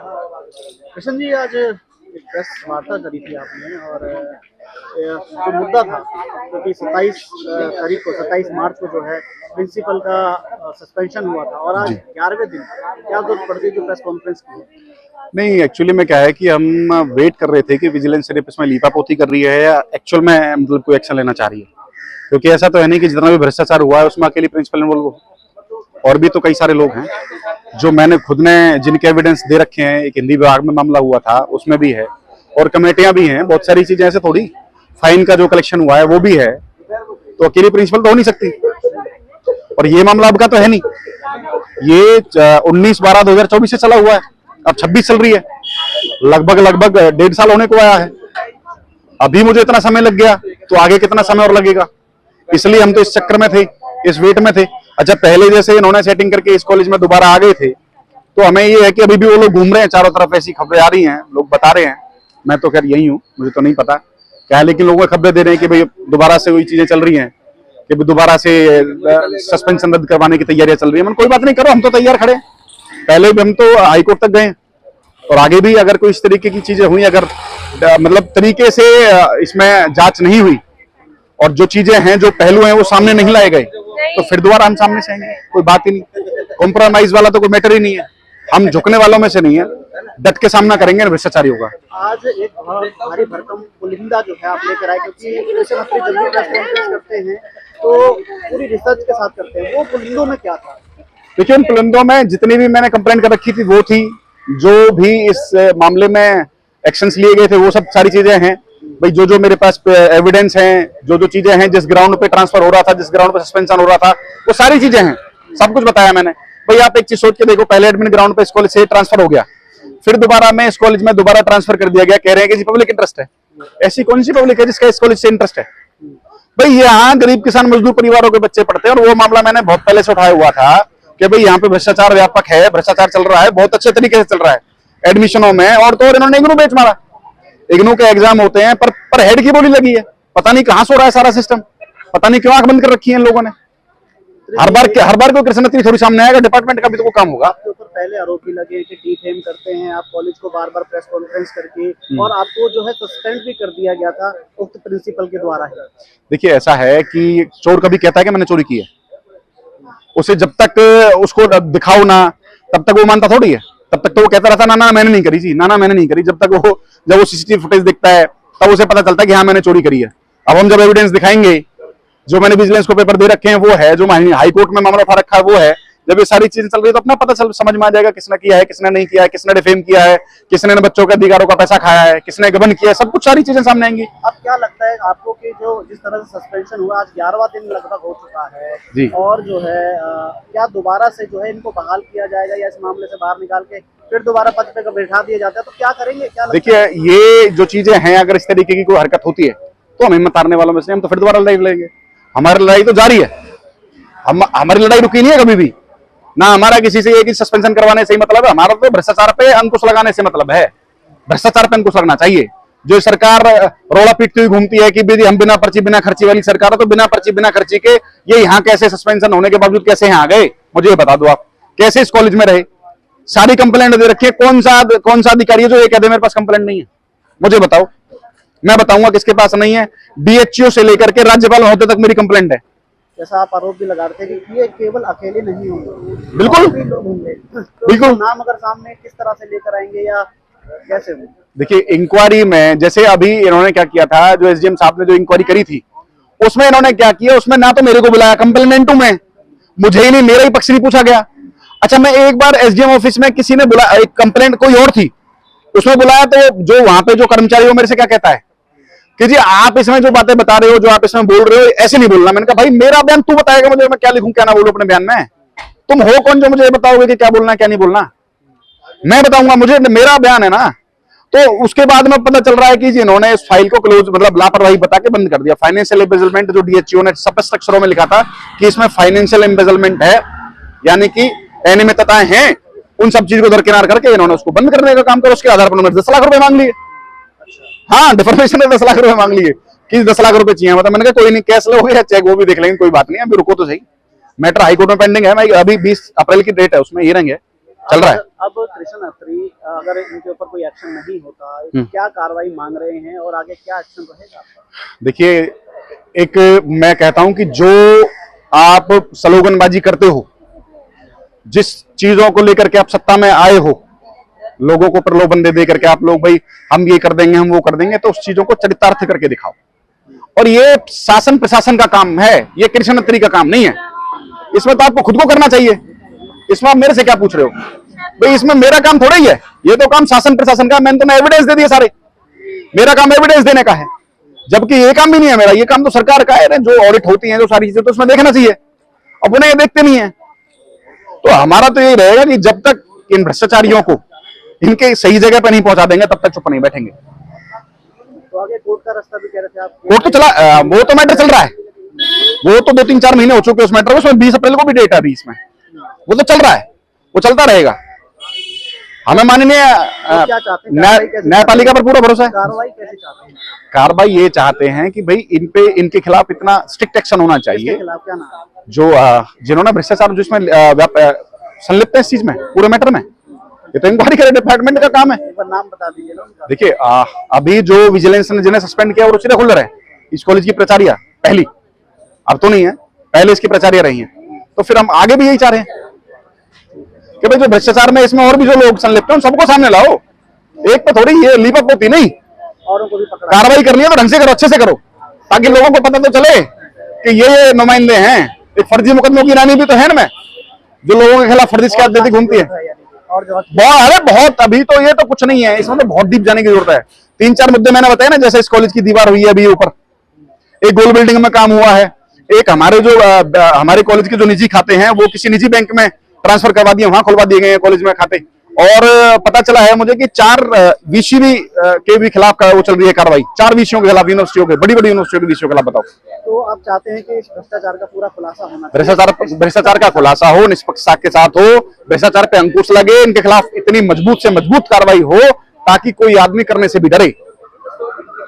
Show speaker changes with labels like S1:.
S1: कृष्ण जी, आज एक प्रेस वार्ता करी थी आपने और जो मुद्दा था क्योंकि 27 मार्च को जो है प्रिंसिपल का सस्पेंशन हुआ था और आज
S2: जी
S1: 11वें दिन क्या जरूरत पड़ गई जो प्रेस कॉन्फ्रेंस की है?
S2: नहीं, एक्चुअली में क्या है कि हम वेट कर रहे थे कि विजिलेंस सिर्फ इसमें लीपापोती कर रही है या एक्चुअल में मतलब कोई एक्शन लेना चाह रही है, क्योंकि ऐसा तो है नहीं कि जितना भी भ्रष्टाचार हुआ है उसमें अकेली प्रिंसिपल इन्वॉल्व हो। और भी तो कई सारे लोग हैं जो मैंने खुद ने जिनके एविडेंस दे रखे हैं। एक हिंदी विभाग में मामला हुआ था उसमें भी है और कमेटियां भी हैं, बहुत सारी चीजें। ऐसे थोड़ी फाइन का जो कलेक्शन हुआ है वो भी है, तो अकेली प्रिंसिपल तो हो नहीं सकती। और ये मामला अब का तो है नहीं, ये 19/12/2024 से चला हुआ है, अब 26 चल रही है, लगभग 1.5 साल होने को आया है। अभी मुझे इतना समय लग गया तो आगे कितना समय और लगेगा, इसलिए हम तो इस चक्कर में थे, इस वेट में थे। अच्छा, पहले जैसे इन्होंने सेटिंग करके इस कॉलेज में दोबारा आ गए थे तो हमें ये है कि अभी भी वो लोग घूम रहे हैं चारों तरफ, ऐसी खबरें आ रही हैं, लोग बता रहे हैं। मैं तो खैर यही हूँ, मुझे तो नहीं पता क्या है, लेकिन लोगों को खबरें दे रहे हैं कि भाई दोबारा से वही चीजें चल रही हैं कि दोबारा से सस्पेंशन रद्द करवाने की तैयारियां चल रही है। कोई बात नहीं, करो, हम तो तैयार खड़े। पहले भी हम तो हाईकोर्ट तक गए और आगे भी अगर कोई इस तरीके की चीजें हुई, अगर मतलब तरीके से इसमें जांच नहीं हुई और जो चीजें हैं, जो पहलू हैं वो सामने नहीं लाए गए, तो फिर दोबारा हम सामने से आएंगे। कोई बात ही नहीं, कॉम्प्रोमाइज वाला तो कोई मैटर ही नहीं है। हम झुकने वालों में से नहीं है, डट के सामना करेंगे भ्रष्टाचारियों का।
S1: आज एक भारी भरकम पुलिंदा जो है आप लेकर आए, क्योंकि जैसे अपनी जब भी प्रेस कॉन्फ्रेंस करते हैं तो पूरी रिसर्च के साथ करते हैं। वो पुलिंदों में क्या था?
S2: देखिए, उन पुलिंदों में जितनी भी मैंने कंप्लेंट कर रखी थी वो थी, जो भी इस मामले में एक्शंस लिए गए थे वो सब सारी चीजें हैं। भाई जो मेरे पास एविडेंस हैं, जो चीजें हैं, जिस ग्राउंड पे ट्रांसफर हो रहा था, जिस ग्राउंड पे सस्पेंशन हो रहा था, वो सारी चीजें हैं, सब कुछ बताया मैंने। भाई आप एक चीज सोच के देखो, पहले एडमिन ग्राउंड पे इस कॉलेज से ट्रांसफर हो गया, फिर दोबारा में इस कॉलेज में दोबारा ट्रांसफर कर दिया गया, कह रहे हैं कि जी पब्लिक इंटरेस्ट है। ऐसी कौन सी पब्लिक है जिसका इस कॉलेज से इंटरेस्ट है? भाई यहाँ गरीब किसान मजदूर परिवारों के बच्चे पढ़ते हैं और वो मामला मैंने बहुत पहले से उठाया हुआ था कि भाई यहाँ पे भ्रष्टाचार व्यापक है, भ्रष्टाचार चल रहा है, बहुत अच्छे तरीके से चल रहा है एडमिशनों में। और तो और इन्होंने इग्नू बेच मारा, इग्नू के एग्जाम होते हैं पर हेड की बोली लगी है, पता नहीं कहां सो रहा है सारा सिस्टम, पता नहीं क्यों आंख बंद कर रखी है इन लोगों ने। हर बार कोई कृष्णत्री थोड़ी सामने आएगा, डिपार्टमेंट का भी तो काम होगा।
S1: आपके ऊपर पहले आरोप भी लगे कि डिफेम करते हैं आप कॉलेज को बार बार प्रेस कॉन्फ्रेंस करके, और आपको जो है सस्पेंड भी कर दिया गया था उक्त प्रिंसिपल के द्वारा है।
S2: देखिए, ऐसा है कि चोर कभी कहता है कि मैंने चोरी की है, उसे जब तक उसको दिखाओ ना तब तक वो मानता थोड़ी है। तब तक तो वो कहता रहता ना मैंने नहीं करी जी, ना मैंने नहीं करी। जब वो सीसीटीवी फुटेज दिखता है तब उसे पता चलता है कि हाँ मैंने चोरी करी है। अब हम जब एविडेंस दिखाएंगे, जो मैंने विजिलेंस को पेपर दे रखे हैं वो है, जो हाई कोर्ट में मामला उठा रखा है वो है, जब ये सारी चीजें चल रही है तो अपना पता समझ में आ जाएगा किसने किया है, किसने नहीं किया है, किसने डिफेम किया है, किसने बच्चों के अधिकारों का पैसा खाया है, किसने गबन किया है, सब कुछ सारी चीजें सामने आएंगी।
S1: अब क्या लगता है आपको कि जो जिस तरह से सस्पेंशन हुआ, आज 11वां दिन लगभग हो चुका है
S2: जी,
S1: और जो है क्या दोबारा से जो है इनको बहाल किया जाएगा या इस मामले से बाहर निकाल के फिर दोबारा पद पे बैठा दिया जाता है, तो क्या करेंगे? क्या
S2: देखिए, ये जो चीजें हैं, अगर इस तरीके की कोई हरकत होती है तो हम हिम्मत हारने वालों में से हम तो फिर दोबारा लड़ाई लड़ेंगे। हमारी लड़ाई तो जारी है, हमारी लड़ाई रुकी नहीं है कभी भी ना। हमारा किसी से ये कि सस्पेंशन करवाने से ही मतलब है, हमारा तो भ्रष्टाचार पे अंकुश लगाने से मतलब है। भ्रष्टाचार पे अंकुश लगना चाहिए। जो सरकार रोड़ा पीटती हुई घूमती है कि हम बिना पर्ची बिना खर्ची वाली सरकार है, तो बिना पर्ची बिना खर्ची के ये यहाँ कैसे सस्पेंशन होने के बावजूद कैसे यहाँ आ गए, मुझे ये बता दो आप। कैसे इस कॉलेज में रहे? सारी कंप्लेंट दे रखी है, कौन सा अधिकारी है जो ये कह दे मेरे पास कंप्लेंट नहीं है? मुझे बताओ, मैं बताऊंगा किसके पास नहीं है। डीएचओ से लेकर के राज्यपाल होते तक मेरी कंप्लेंट है।
S1: जैसा आप आरोप भी लगा रहे थे कि ये केवल अकेले नहीं होंगे,
S2: बिल्कुल
S1: भी लोग होंगे,
S2: बिल्कुल।
S1: नाम अगर सामने किस तरह से लेकर आएंगे या कैसे होंगे?
S2: देखिए, इंक्वायरी में जैसे अभी इन्होंने क्या किया था, जो एसडीएम साहब ने जो इंक्वायरी करी थी उसमें इन्होंने क्या किया, उसमें ना तो मेरे को बुलाया कंप्लेनेंटू में, मुझे ही नहीं, मेरा ही पक्ष नहीं पूछा गया। अच्छा, मैं एक बार एसडीएम ऑफिस में किसी ने बुलाया, एक कंप्लेंट कोई और थी, उसमें बुलाया तो जो वहां पे जो कर्मचारी वो मेरे से क्या कहता है कि जी आप इसमें जो बातें बता रहे हो, जो आप इसमें बोल रहे हो, ऐसे नहीं बोलना। मैंने कहा भाई मेरा बयान तू बताएगा मुझे, मैं क्या लिखूं क्या ना बोलूं अपने बयान में? तुम हो कौन जो मुझे बताओगे कि क्या बोलना क्या नहीं बोलना? मैं बताऊंगा, मुझे मेरा बयान है ना। तो उसके बाद में पता चल रहा है कि जी इन्होंने इस फाइल को क्लोज मतलब लापरवाही बता के बंद कर दिया। फाइनेंशियल एम्बेजलमेंट जो डीएचओ ने स्पष्ट अक्षरों में लिखा था कि इसमें फाइनेंशियल एम्बेजलमेंट है, यानी कि अनियमितताएं हैं, उन सब चीज को दरकिनार करके इन्होंने उसको बंद करने का काम करा। उसके आधार पर उन्होंने 10 लाख रुपए मांग लिए। हाँ, डिफॉर्मेशन में 10 लाख रुपए मांग लिए कि 10 लाख रुपए चाहिए। मतलब मैंने कहा कोई नहीं, कैश लोगे या चेक वो भी देख लेंगे, कोई बात नहीं, अभी रुको तो सही। मैटर हाईकोर्ट में पेंडिंग है, मैं अभी 20 अप्रैल की डेट है, उसमें हियरिंग है, चल रहा है।
S1: अब कृष्ण अत्री अगर इनके ऊपर कोई एक्शन नहीं होता, क्या कार्रवाई मांग रहे हैं और आगे क्या एक्शन रहेगा आपका?
S2: देखिए, एक मैं कहता हूं कि जो आप स्लोगनबाजी करते हो, जिस चीजों को लेकर के आप सत्ता में आए हो, लोगों को प्रलोभन दे करके आप लोग भाई हम ये कर देंगे, हम वो कर देंगे, तो उस चीजों को चरितार्थ करके दिखाओ। और ये शासन प्रशासन का काम है, ये कृष्ण अत्री का काम नहीं है। इसमें तो आपको खुद को करना चाहिए। इसमें आप मेरे से क्या पूछ रहे हो भाई? इसमें मेरा काम थोड़ा ही है, ये तो काम शासन प्रशासन का। मैंने तो एविडेंस दे दिए सारे, मेरा काम एविडेंस देने का है, जबकि ये काम भी नहीं है मेरा। ये काम तो सरकार का है, जो ऑडिट होती है, जो सारी चीजें, तो उसमें देखना चाहिए। अब उन्हें ये देखते नहीं है, तो हमारा तो यही रहेगा कि जब तक इन भ्रष्टाचारियों को इनके सही जगह पर नहीं पहुंचा देंगे, तब तक चुप नहीं बैठेंगे।
S1: तो आगे कोर्ट का रास्ता भी कह रहे थे आप?
S2: कोर्ट तो चला, वो तो मैटर चल रहा है, वो तो 2-3-4 महीने हो चुके उस मैटर में। उसमें 20 अप्रैल को भी डेट है अभी इसमें, वो तो चल रहा है, वो चलता रहेगा। हमें माननीय न्यायपालिका पर पूरा भरोसा है।
S1: कार्रवाई कैसे चाहते हैं?
S2: कार्रवाई ये चाहते हैं कि भाई इन पे, इनके खिलाफ इतना स्ट्रिक्ट एक्शन होना चाहिए।
S1: खिलाफ क्या नाम?
S2: जो जिन्होंने भ्रष्टाचार जिसमें संलिप्त है इस चीज में, पूरे मैटर में, ये तो इंक्वायरी करे डिपार्टमेंट का काम है।
S1: एक बार नाम बता दीजिए ना उनका।
S2: देखिए, अभी जो विजिलेंस ने जिन्हें सस्पेंड किया वो रुचिरा खुल्लर है, इस कॉलेज की प्राचार्य पहली, अब तो नहीं है, पहले इसकी प्राचार्य रही है। तो फिर हम आगे भी यही चाह रहे हैं कि भाई जो भ्रष्टाचार में इसमें और भी जो लोग संलिप्त हैं उन सबको सामने लाओ। एक पे थोड़ी ये लीपअप होती नहीं,
S1: औरों को भी पकड़ा।
S2: कार्रवाई करनी है तो ढंग से करो, अच्छे से करो, ताकि लोगों को पता तो चले कि ये नुमाइंदे हैं। एक फर्जी मुकदमों की रानी भी तो है ना, जो लोगों के खिलाफ फर्जी शिकायत देती घूमती है।
S1: और जो
S2: बहुत अभी तो ये तो कुछ नहीं है, इसमें तो बहुत डीप जाने की जरूरत है। 3-4 मुद्दे मैंने बताया ना, जैसे इस कॉलेज की दीवार हुई है अभी ऊपर, एक गोल बिल्डिंग में काम हुआ है, एक हमारे जो हमारे कॉलेज के जो निजी खाते हैं वो किसी निजी बैंक में ट्रांसफर करवा दिए, वहां खुलवा दिए गए हैं कॉलेज में खाते। और पता चला है मुझे कि 4 वीसी भी के भी खिलाफ वो चल रही है कार्रवाई, 4 वीसियों के खिलाफ, यूनिवर्सिटियों के, बड़ी बड़ी यूनिवर्सिटियों के वीसियों के खिलाफ। बताओ,
S1: तो आप चाहते हैं कि इस भ्रष्टाचार का पूरा खुलासा होना चाहिए?
S2: भ्रष्टाचार का खुलासा हो, निष्पक्षता के साथ हो, भ्रष्टाचार पे अंकुश लगे, इनके खिलाफ इतनी मजबूत से मजबूत कार्रवाई हो ताकि कोई आदमी करने से भी डरे।